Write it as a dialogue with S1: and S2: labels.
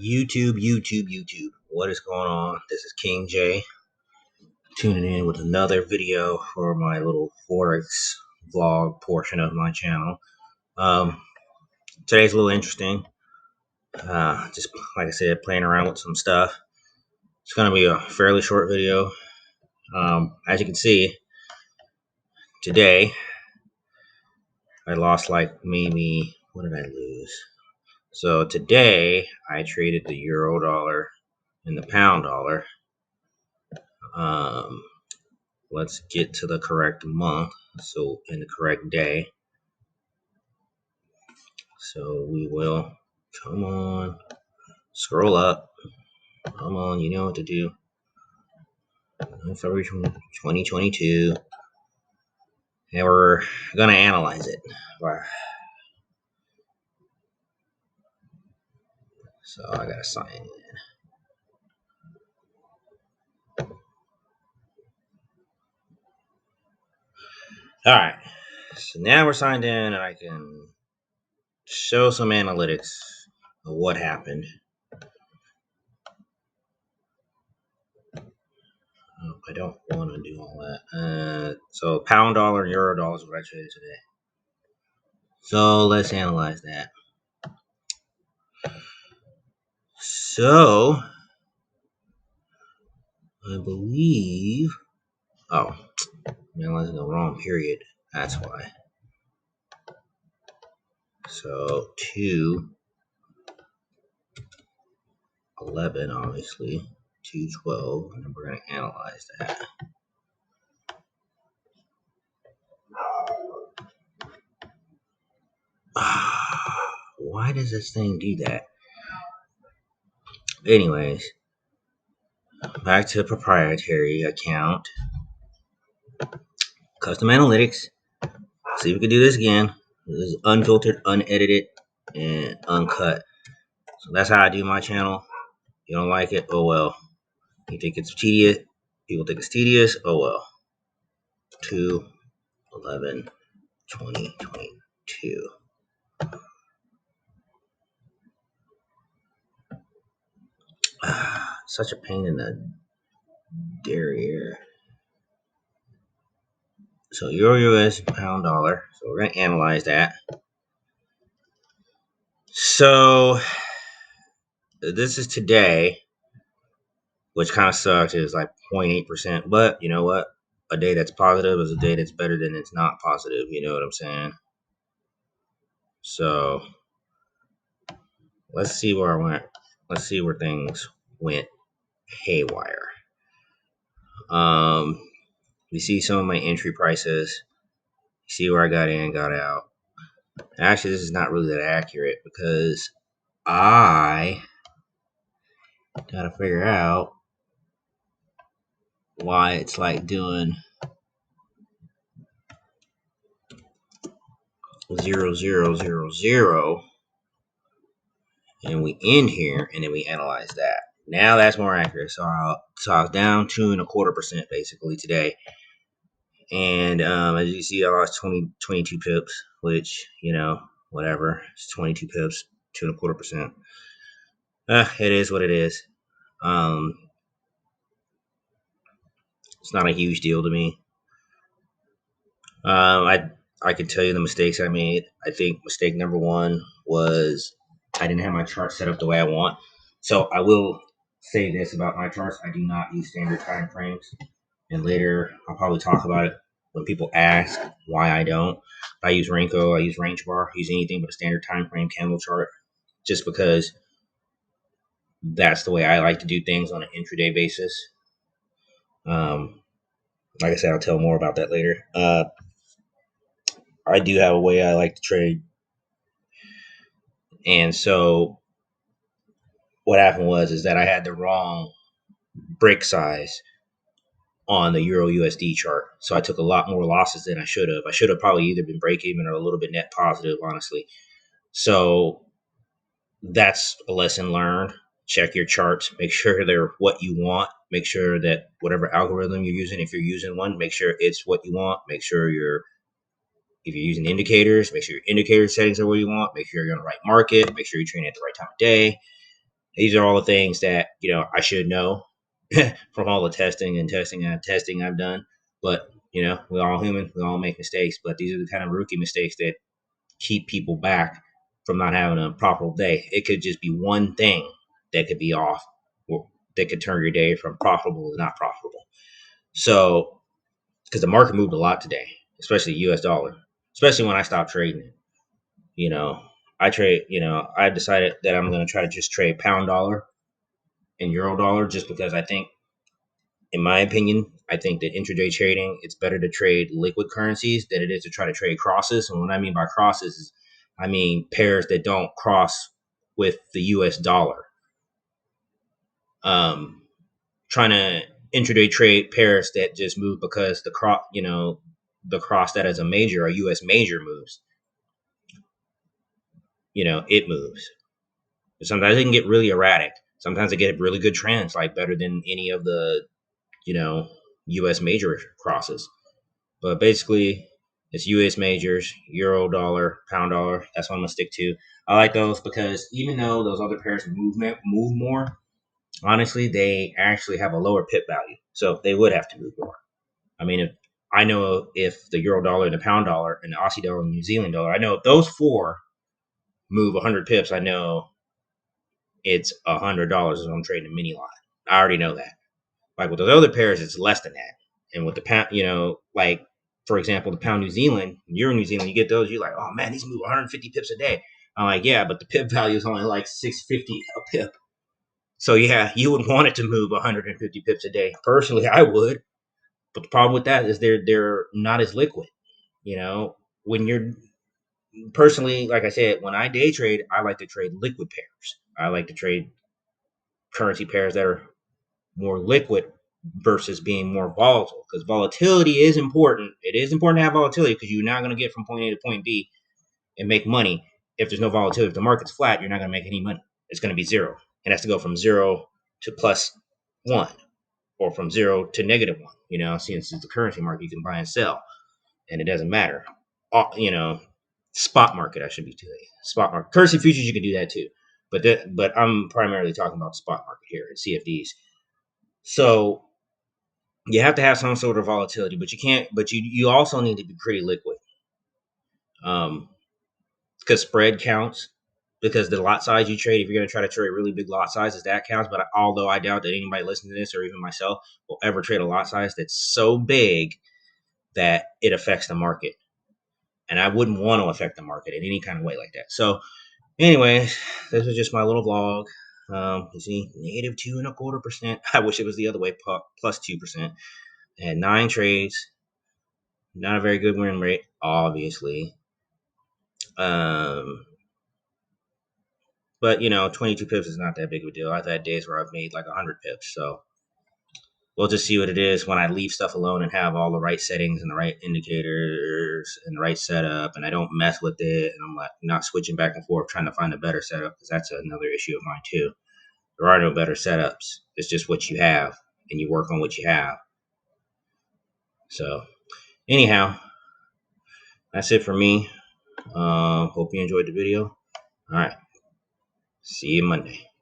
S1: YouTube. What is going on? This is King J tuning in with another video for my little forex vlog portion of my channel. Today's a little interesting. Just like I said, playing around with some stuff. It's gonna be a fairly short video. As you can see, today I lost like maybe, what did I lose? So today I traded the euro dollar and the pound dollar. Let's get to the correct month, so in the correct day. So we will, come on, scroll up, come on, you know what to do. February 2022, and we're gonna analyze it. So I gotta sign in. Alright, so now we're signed in and I can show some analytics of what happened. I don't want to do all that. So pound dollar, euro dollar is what I traded today. So let's analyze that. So I believe, oh, I'm analyzing the wrong period. That's why. So 2/11, obviously, 2/12, and we're going to analyze that. Why does this thing do that? Anyways, back to proprietary account. Custom analytics. See if we can do this again. This is unfiltered, unedited, and uncut. So that's how I do my channel. You don't like it? Oh well. You think it's tedious? People think it's tedious? Oh well. 2/11/2022. Such a pain in the derriere. So euro US, pound dollar. So we're going to analyze that. So this is today, which kind of sucks. It's like 0.8%. But you know what? A day that's positive is a day that's better than it's not positive. You know what I'm saying? So let's see where I went. Let's see where things went haywire. You see some of my entry prices. You see where I got in, got out. Actually, this is not really that accurate because I gotta figure out why it's like doing 0/0/0/0, and we end here, and then we analyze that. Now that's more accurate. So I was down 2.25% basically today. And as you see, I lost 22 pips, which, you know, whatever. It's 22 pips, 2.25%. It is what it is. It's not a huge deal to me. I could tell you the mistakes I made. I think mistake number one was I didn't have my chart set up the way I want. So I will say this about my charts: I do not use standard time frames. And later I'll probably talk about it when people ask why I don't. I use Renko, I use Range Bar, I use anything but a standard time frame candle chart, just because that's the way I like to do things on an intraday basis. Like I said, I'll tell more about that later. I do have a way I like to trade. And so what happened was that I had the wrong brick size on the Euro USD chart. So I took a lot more losses than I should have. I should have probably either been break even or a little bit net positive, honestly. So that's a lesson learned. Check your charts. Make sure they're what you want. Make sure that whatever algorithm you're using, if you're using one, make sure it's what you want. Make sure if you're using indicators, make sure your indicator settings are what you want. Make sure you're in the right market. Make sure you're trading at the right time of day. These are all the things that I should know from all the testing I've done. But we're all human, we all make mistakes. But these are the kind of rookie mistakes that keep people back from not having a profitable day. It could just be one thing that could be off, or that could turn your day from profitable to not profitable. So, because the market moved a lot today, especially U.S. dollar, especially when I stopped trading it. You know, I trade. I decided that I'm going to try to just trade pound dollar and euro dollar, just because I think, in my opinion, I think that intraday trading, it's better to trade liquid currencies than it is to try to trade crosses. And what I mean by crosses is, I mean pairs that don't cross with the U.S. dollar. Um, Trying to intraday trade pairs that just move because the cross that is a major, a U.S. major moves. It moves. Sometimes it can get really erratic. Sometimes they get really good trends, like better than any of the you know U.S. major crosses. But basically, it's U.S. majors, euro dollar, pound dollar. That's what I'm gonna stick to. I like those because even though those other pairs move more, honestly, they actually have a lower pip value, so they would have to move more. I mean, I know if the euro dollar and the pound dollar and the Aussie dollar and New Zealand dollar, I know if those four move 100 pips, I know it's $100 if I'm trading a mini lot. I already know that. Like with those other pairs, it's less than that. And with the pound, like for example, the pound New Zealand, Euro New Zealand, you get those, you're like, oh man, these move 150 pips a day. I'm like, yeah, but the pip value is only like 650 a pip. So yeah, you would want it to move 150 pips a day. Personally, I would. But the problem with that is they're not as liquid. When you're personally, like I said, when I day trade, I like to trade liquid pairs. I like to trade currency pairs that are more liquid versus being more volatile, because volatility is important. It is important to have volatility because you're not going to get from point A to point B and make money if there's no volatility. If the market's flat, you're not going to make any money. It's going to be zero. It has to go from 0 to +1, or from 0 to -1. Since it's the currency market, you can buy and sell, and it doesn't matter. Spot market, I should be doing spot market. Currency futures, you can do that too, but I'm primarily talking about spot market here and CFDs. So you have to have some sort of volatility, but you can't. But you also need to be pretty liquid, because spread counts. Because the lot size you trade, if you're going to try to trade really big lot sizes, that counts. But although I doubt that anybody listening to this, or even myself, will ever trade a lot size that's so big that it affects the market, and I wouldn't want to affect the market in any kind of way like that. So, anyway, this was just my little vlog. You see, -2.25%. I wish it was the other way, +2%. And 9 trades. Not a very good win rate, obviously. Um, but 22 pips is not that big of a deal. I've had days where I've made like 100 pips. So we'll just see what it is when I leave stuff alone and have all the right settings and the right indicators and the right setup, and I don't mess with it, and I'm like not switching back and forth trying to find a better setup, because that's another issue of mine too. There are no better setups. It's just what you have, and you work on what you have. So anyhow, that's it for me. Hope you enjoyed the video. All right. See you Monday.